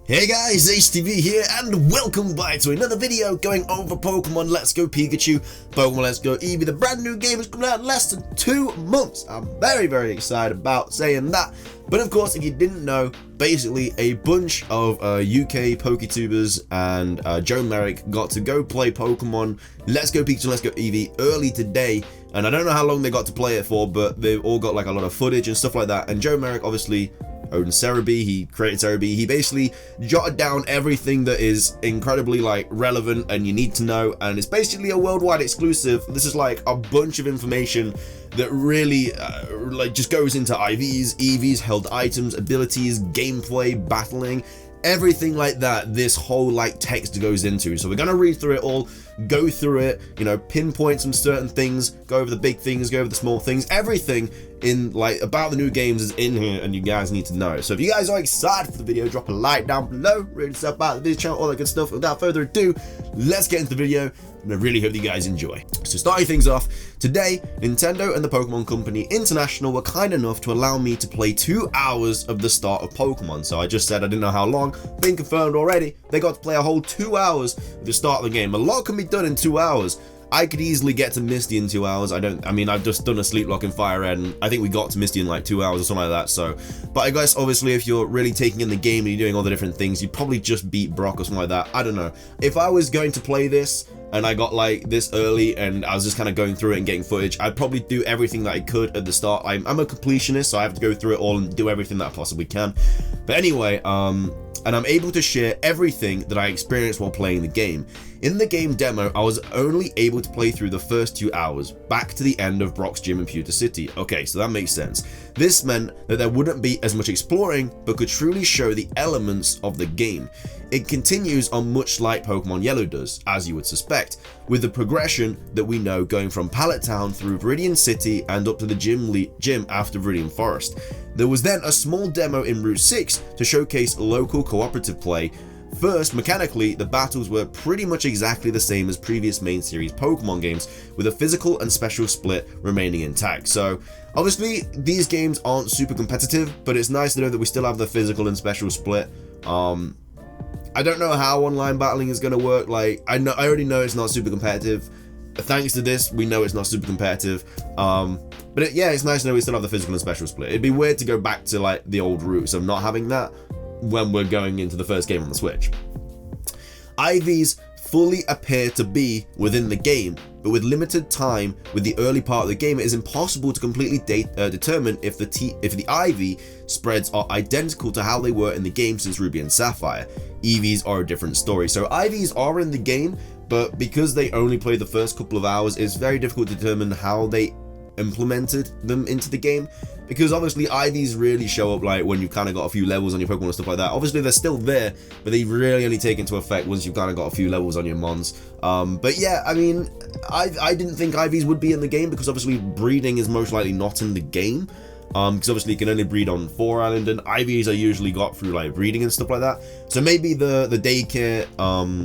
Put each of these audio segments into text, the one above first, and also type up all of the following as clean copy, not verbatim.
Hey guys, HTV here, and welcome back to another video going over Pokemon Let's Go Pikachu, Pokemon Let's Go Eevee. The brand new game is coming out in less than 2 months. I'm very excited about saying that. But of course, if you didn't know, basically a bunch of UK PokeTubers and Joe Merrick got to go play Pokemon Let's Go Pikachu, Let's Go Eevee early today. And I don't know how long they got to play it for, but they've all got like a lot of footage and stuff like that. And Joe Merrick obviously owns Serebii, he created Serebii. He basically jotted down everything that is incredibly like relevant and you need to know, and it's basically a worldwide exclusive. This is like a bunch of information that really like just goes into IVs, EVs, held items, abilities, gameplay, battling, everything like that. This whole like text goes into, so we're gonna read through it all, go through it, you know, pinpoint some certain things, go over the big things, go over the small things. Everything in like about the new games is in here and you guys need to know. So if you guys are excited for the video, drop a like down below, rate us up about the video channel, all that good stuff. Without further ado, let's get into the video, and I really hope you guys enjoy. So starting things off, today Nintendo and the Pokemon Company International were kind enough to allow me to play 2 hours of the start of Pokemon. So I just said I didn't know how long, been confirmed already. They got to play a whole 2 hours of the start of the game. A lot can be done in 2 hours. I could easily get to Misty in 2 hours. I've just done a Sleep Lock in Fire Red, and I think we got to Misty in like 2 hours or something like that. So, but I guess obviously if you're really taking in the game and you're doing all the different things, you'd probably just beat Brock or something like that. I don't know. If I was going to play this and I got like this early and I was just kind of going through it and getting footage, I'd probably do everything that I could at the start. I'm a completionist, so I have to go through it all and do everything that I possibly can. But anyway, and I'm able to share everything that I experienced while playing the game. In the game demo, I was only able to play through the first 2 hours, back to the end of Brock's gym in Pewter City. Okay, so that makes sense. This meant that there wouldn't be as much exploring, but could truly show the elements of the game. It continues on much like Pokemon Yellow does, as you would suspect, with the progression that we know going from Pallet Town through Viridian City and up to the gym after Viridian Forest. There was then a small demo in Route 6 to showcase local cooperative play. First, mechanically, the battles were pretty much exactly the same as previous main series Pokemon games, with a physical and special split remaining intact. So, obviously, these games aren't super competitive, but it's nice to know that we still have the physical and special split. I don't know how online battling is going to work. Like, I already know it's not super competitive. Thanks to this, we know it's not super competitive. But it's nice to know we still have the physical and special split. It'd be weird to go back to like the old roots of not having that when we're going into the first game on the Switch. IVs fully appear to be within the game, but with limited time with the early part of the game, it is impossible to completely determine if the IV spreads are identical to how they were in the game since Ruby and Sapphire. EVs are a different story. So IVs are in the game, but because they only played the first couple of hours, it's very difficult to determine how they implemented them into the game, because obviously IVs really show up like when you've kind of got a few levels on your Pokemon and stuff like that. Obviously they're still there, but they really only take into effect once you've kind of got a few levels on your Mons. But yeah, I mean, I didn't think IVs would be in the game, because obviously breeding is most likely not in the game, because obviously you can only breed on 4 Island, and IVs are usually got through like breeding and stuff like that. So maybe the daycare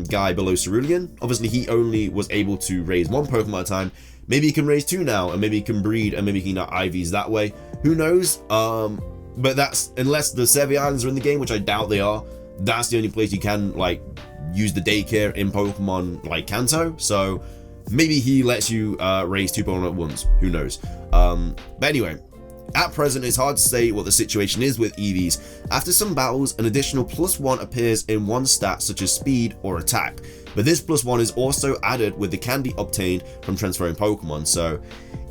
guy below Cerulean, obviously he only was able to raise 1 Pokemon at a time. Maybe he can raise 2 now, and maybe he can breed, and maybe he can get IVs that way. Who knows? But that's, unless the Serebii Islands are in the game, which I doubt they are, that's the only place you can like use the daycare in Pokemon like Kanto. So maybe he lets you raise 2 Pokemon at once. Who knows? But anyway, at present, it's hard to say what the situation is with EVs. After some battles, an additional +1 appears in one stat such as speed or attack, but this +1 is also added with the candy obtained from transferring Pokemon. So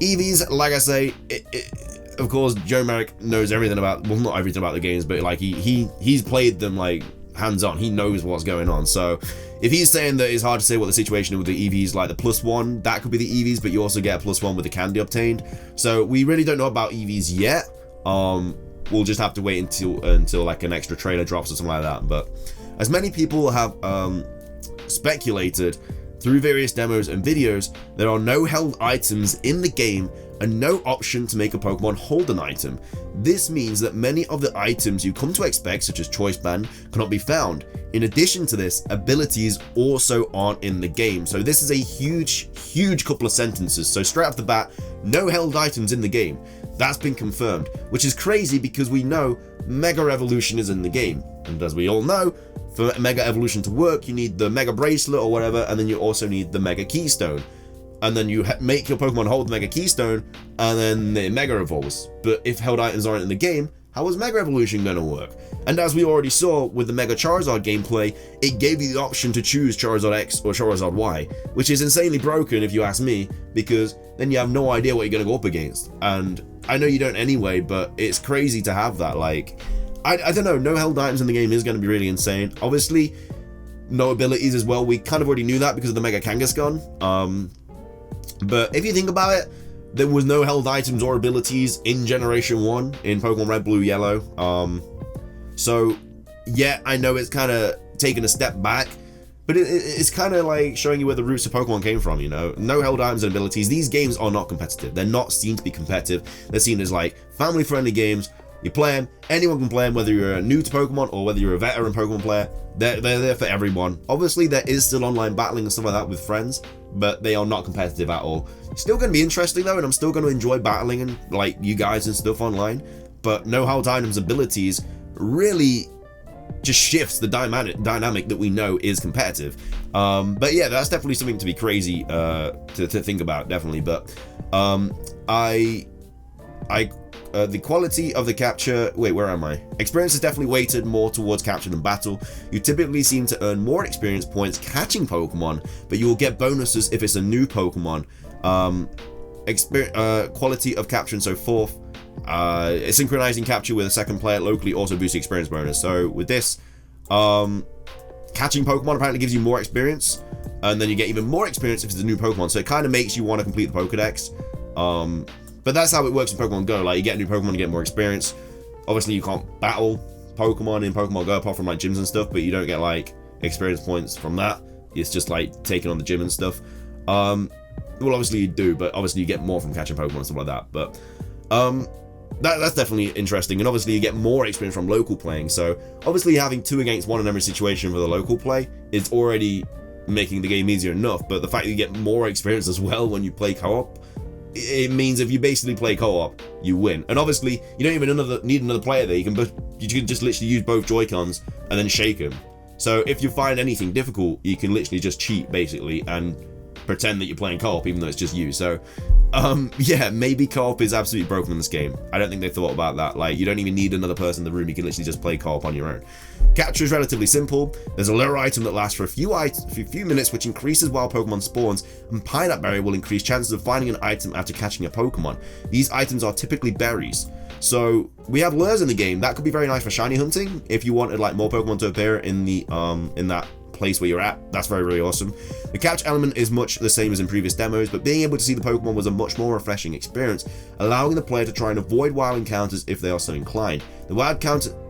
EVs, like I say, of course, Joe Merrick knows everything about, well, not everything about the games, but like he's played them like hands-on. He knows what's going on. So if he's saying that it's hard to say what the situation is with the EVs, like the +1, that could be the EVs, but you also get a +1 with the candy obtained. So we really don't know about EVs yet. We'll just have to wait until like an extra trailer drops or something like that. But as many people have speculated through various demos and videos, there are no held items in the game and no option to make a Pokemon hold an item. This means that many of the items you come to expect, such as Choice Band, cannot be found. In addition to this, abilities also aren't in the game. So this is a huge couple of sentences. So straight off the bat, no held items in the game. That's been confirmed, which is crazy because we know Mega Evolution is in the game. And as we all know, for Mega Evolution to work, you need the Mega Bracelet or whatever, and then you also need the Mega Keystone. And then you make your Pokemon hold the Mega Keystone, and then it Mega Evolves. But if held items aren't in the game, how is Mega Evolution going to work? And as we already saw with the Mega Charizard gameplay, it gave you the option to choose Charizard X or Charizard Y, which is insanely broken if you ask me, because then you have no idea what you're going to go up against. And I know you don't anyway, but it's crazy to have that. Like, I don't know, no held items in the game is going to be really insane. Obviously, no abilities as well. We kind of already knew that because of the Mega Kangaskhan. But if you think about it, there was no held items or abilities in Generation 1 in Pokemon Red, Blue, Yellow. So, yeah, I know it's kind of taken a step back, but it's kind of like showing you where the roots of Pokemon came from, you know? No held items and abilities. These games are not competitive. They're not seen to be competitive. They're seen as, like, family-friendly games. You play them, anyone can play them, whether you're new to Pokemon or whether you're a veteran Pokemon player. They're there for everyone. Obviously, there is still online battling and stuff like that with friends, but they are not competitive at all. Still going to be interesting though, and I'm still going to enjoy battling and like you guys and stuff online, but no held items abilities really just shifts the dynamic that we know is competitive. But yeah, that's definitely something to be crazy to think about, definitely. But the quality of the capture, wait, where am I? Experience is definitely weighted more towards capture than battle. You typically seem to earn more experience points catching Pokemon, but you will get bonuses if it's a new Pokemon. Quality of capture and so forth. Synchronizing capture with a second player locally also boosts the experience bonus. So with this, catching Pokemon apparently gives you more experience, and then you get even more experience if it's a new Pokemon. So it kind of makes you want to complete the Pokedex. But that's how it works in Pokemon Go. Like, you get a new Pokemon, you get more experience. Obviously, you can't battle Pokemon in Pokemon Go apart from like gyms and stuff, but you don't get like experience points from that. It's just like taking on the gym and stuff. Well, obviously you do, but obviously you get more from catching Pokemon and stuff like that. But that's definitely interesting. And obviously you get more experience from local playing. So obviously having 2 against 1 in every situation for the local play is already making the game easier enough. But the fact that you get more experience as well when you play co-op, it means if you basically play co-op, you win. And obviously, you don't even need another player there. You can just literally use both Joy-Cons and then shake them. So if you find anything difficult, you can literally just cheat, basically, and pretend that you're playing co-op, even though it's just you. So, yeah, maybe co-op is absolutely broken in this game. I don't think they thought about that. Like, you don't even need another person in the room. You can literally just play co-op on your own. Capture is relatively simple. There's a lure item that lasts for a few minutes, which increases while Pokemon spawns, and Pineapple Berry will increase chances of finding an item after catching a Pokemon. These items are typically berries. So we have lures in the game. That could be very nice for shiny hunting if you wanted like more Pokemon to appear in the in that place where you're at. That's very, very awesome. The catch element is much the same as in previous demos, but being able to see the Pokemon was a much more refreshing experience, allowing the player to try and avoid wild encounters if they are so inclined. The wild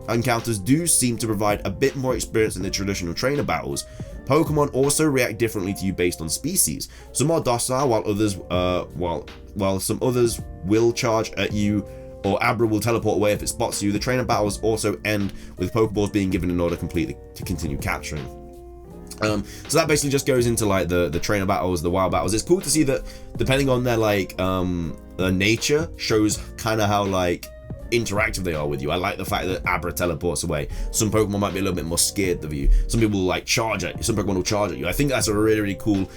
encounters do seem to provide a bit more experience than the traditional trainer battles. Pokemon also react differently to you based on species. Some are docile, while others, while some others will charge at you, or Abra will teleport away if it spots you. The trainer battles also end with Pokeballs being given in order to continue capturing. So that basically just goes into like the trainer battles, the wild battles. It's cool to see that depending on their like their nature shows kind of how like interactive they are with you. I like the fact that Abra teleports away. Some Pokemon might be a little bit more scared of you. Some people will like charge at you. Some Pokemon will charge at you. I think that's a really, really cool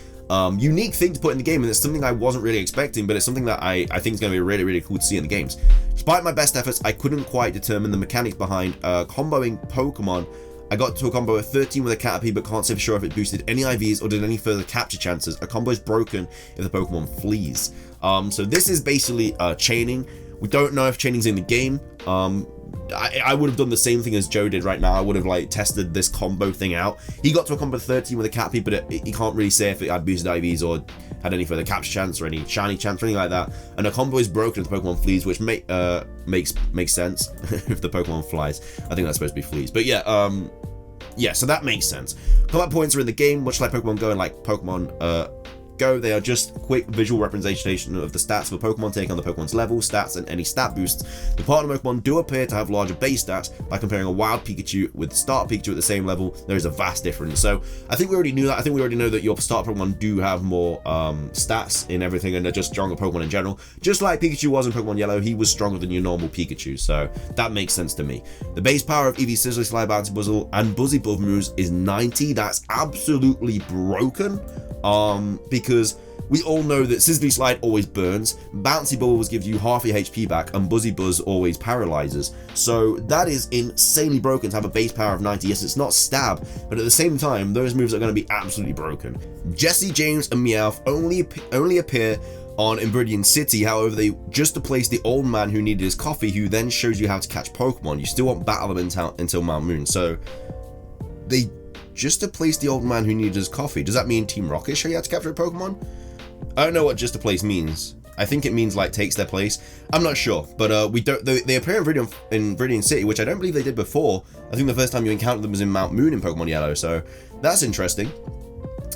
unique thing to put in the game, and it's something I wasn't really expecting, but it's something that I think is going to be really, really cool to see in the games. Despite my best efforts, I couldn't quite determine the mechanics behind comboing Pokemon. I got to a combo of 13 with a Caterpie, but can't say for sure if it boosted any IVs or did any further capture chances. A combo is broken if the Pokemon flees. So this is basically chaining. We don't know if chaining's in the game. I would have done the same thing as Joe did right now. I would have like tested this combo thing out. He got to a combo 13 with a Caterpie, but he can't really say if it had boosted IVs or had any further capture chance or any shiny chance or anything like that. And a combo is broken if the Pokemon flees, which makes sense if the Pokemon flies. I think that's supposed to be fleas, but yeah, yeah, so that makes sense. Combat points are in the game, much like Pokemon Go and like Pokemon go. They are just quick visual representation of the stats of a Pokemon taken on the Pokemon's level, stats, and any stat boosts. The partner Pokemon do appear to have larger base stats. By comparing a wild Pikachu with Start Pikachu at the same level, there is a vast difference. So I think we already knew that. I think we already know that your Start Pokemon do have more stats in everything, and they're just stronger Pokemon in general. Just like Pikachu was in Pokemon Yellow, he was stronger than your normal Pikachu, so that makes sense to me. The base power of Eevee, Scissor, Slide, Bouncy, Buzzle, and Buzzy Buff moves is 90. That's absolutely broken, because we all know that Scissor Slide always burns, Bouncy Bubbles gives you half your HP back, and Buzzy Buzz always paralyzes. So that is insanely broken to have a base power of 90. Yes, it's not stab, but at the same time, those moves are going to be absolutely broken. Jesse, James, and Meowth only appear on Viridian City. However, they just replaced the old man who needed his coffee, who then shows you how to catch Pokemon. You still won't battle them until Mount Moon. So they just replaced the old man who needed his coffee. Does that mean Team Rocket show you how to capture a Pokemon? I don't know what just a place means. I think it means like takes their place. I'm not sure, but we don't. They appear in Viridian City, which I don't believe they did before. I think the first time you encountered them was in Mount Moon in Pokemon Yellow, so that's interesting.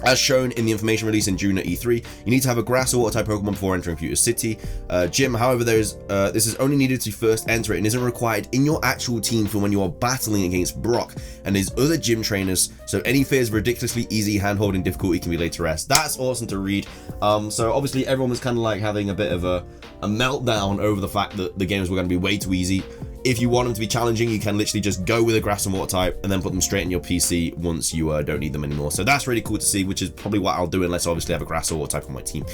As shown in the information released in June at E3, you need to have a grass or water type Pokemon before entering Pewter City. Gym, however, this is only needed to first enter it and isn't required in your actual team for when you are battling against Brock and his other gym trainers, so any fears of ridiculously easy hand-holding difficulty can be laid to rest. That's awesome to read. So obviously everyone was kind of like having a bit of a meltdown over the fact that the games were going to be way too easy. If you want them to be challenging, you can literally just go with a grass and water type and then put them straight in your PC once you don't need them anymore. So that's really cool to see, which is probably what I'll do unless I obviously have a grass or water type on my team.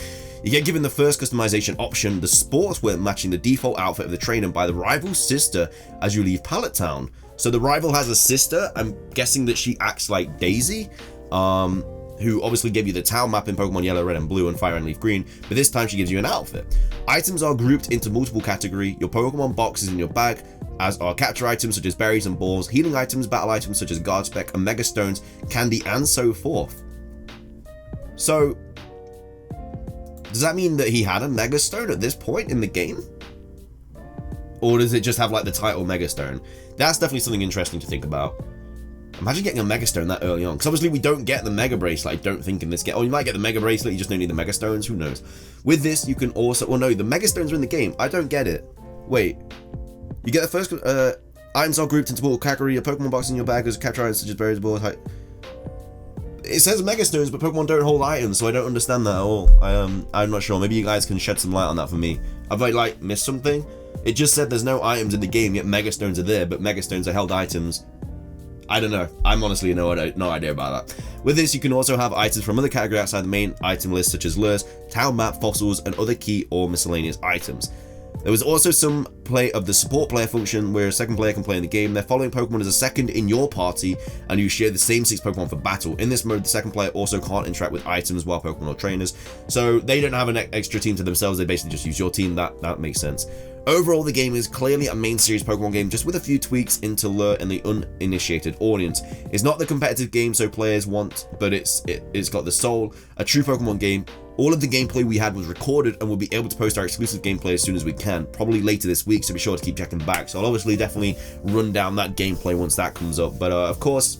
You get given the first customization option, the sportswear matching the default outfit of the trainer by the rival's sister as you leave Pallet Town. So the rival has a sister. I'm guessing that she acts like Daisy, who obviously gave you the town map in Pokemon Yellow, Red, and Blue, and Fire and Leaf Green, but this time she gives you an outfit. Items are grouped into multiple categories. Your Pokemon box is in your bag, as are capture items such as berries and balls, healing items, battle items such as Guard Spec and Mega Stones, candy, and so forth. So, does that mean that he had a Mega Stone at this point in the game? Or does it just have like the title Mega Stone? That's definitely something interesting to think about. Imagine getting a Mega Stone that early on, because obviously we don't get the Mega Bracelet, I don't think, in this game. Or you might get the Mega Bracelet, you just don't need the Mega Stones, who knows. With this, you can also, well no, the Mega Stones are in the game. I don't get it. Wait. You get the first, items are grouped into multiple categories. A Pokemon box in your bag is capture items such as berries, balls, it says Mega Stones, but Pokemon don't hold items, so I don't understand that at all. I'm not sure. Maybe you guys can shed some light on that for me. Have I like missed something? It just said there's no items in the game, yet Mega Stones are there, but Mega Stones are held items. I don't know. I'm honestly no idea about that. With this, you can also have items from other categories outside the main item list, such as lures, town map, fossils, and other key or miscellaneous items. There was also some play of the support player function, where a second player can play in the game. Their following Pokemon is a second in your party, and you share the same 6 Pokemon for battle. In this mode, the second player also can't interact with items while Pokemon or trainers, so they don't have an extra team to themselves. They basically just use your team. That makes sense. Overall, the game is clearly a main series Pokemon game, just with a few tweaks into lure and the uninitiated audience. It's not the competitive game so players want, but it's got the soul, a true Pokemon game. All of the gameplay we had was recorded, and we'll be able to post our exclusive gameplay as soon as we can, probably later this week, so be sure to keep checking back. So I'll obviously definitely run down that gameplay once that comes up. But of course,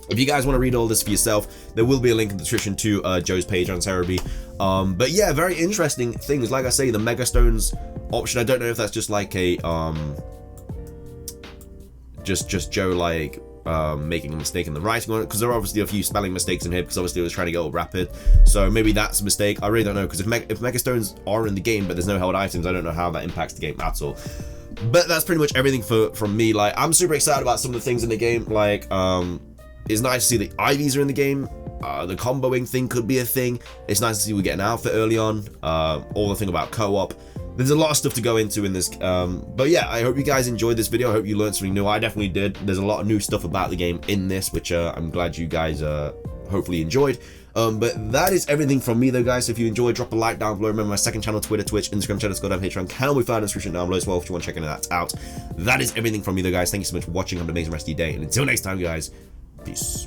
if you guys want to read all this for yourself, there will be a link in the description to Joe's page on Serebii. But yeah, very interesting things. Like I say, the Mega Stones option, I don't know if that's just like a just Joe like making a mistake in the writing on it, because there are obviously a few spelling mistakes in here, because obviously I was trying to get all rapid, so maybe that's a mistake. I really don't know, because if Mega Stones are in the game but there's no held items, I don't know how that impacts the game at all. But that's pretty much everything from me. Like, I'm super excited about some of the things in the game. Like, it's nice to see the Ivies are in the game. The comboing thing could be a thing. It's nice to see we get an outfit early on. All the thing about co-op. There's a lot of stuff to go into in this, but yeah, I hope you guys enjoyed this video. I hope you learned something new. I definitely did. There's a lot of new stuff about the game in this, which I'm glad you guys hopefully enjoyed. But that is everything from me though, guys. So if you enjoyed, drop a like down below. Remember my second channel, Twitter, Twitch, Instagram channel, Discord, and Patreon can be found in the description down below as well if you want to check that out. That is everything from me though, guys. Thank you so much for watching. Have an amazing rest of your day, and until next time, guys, peace.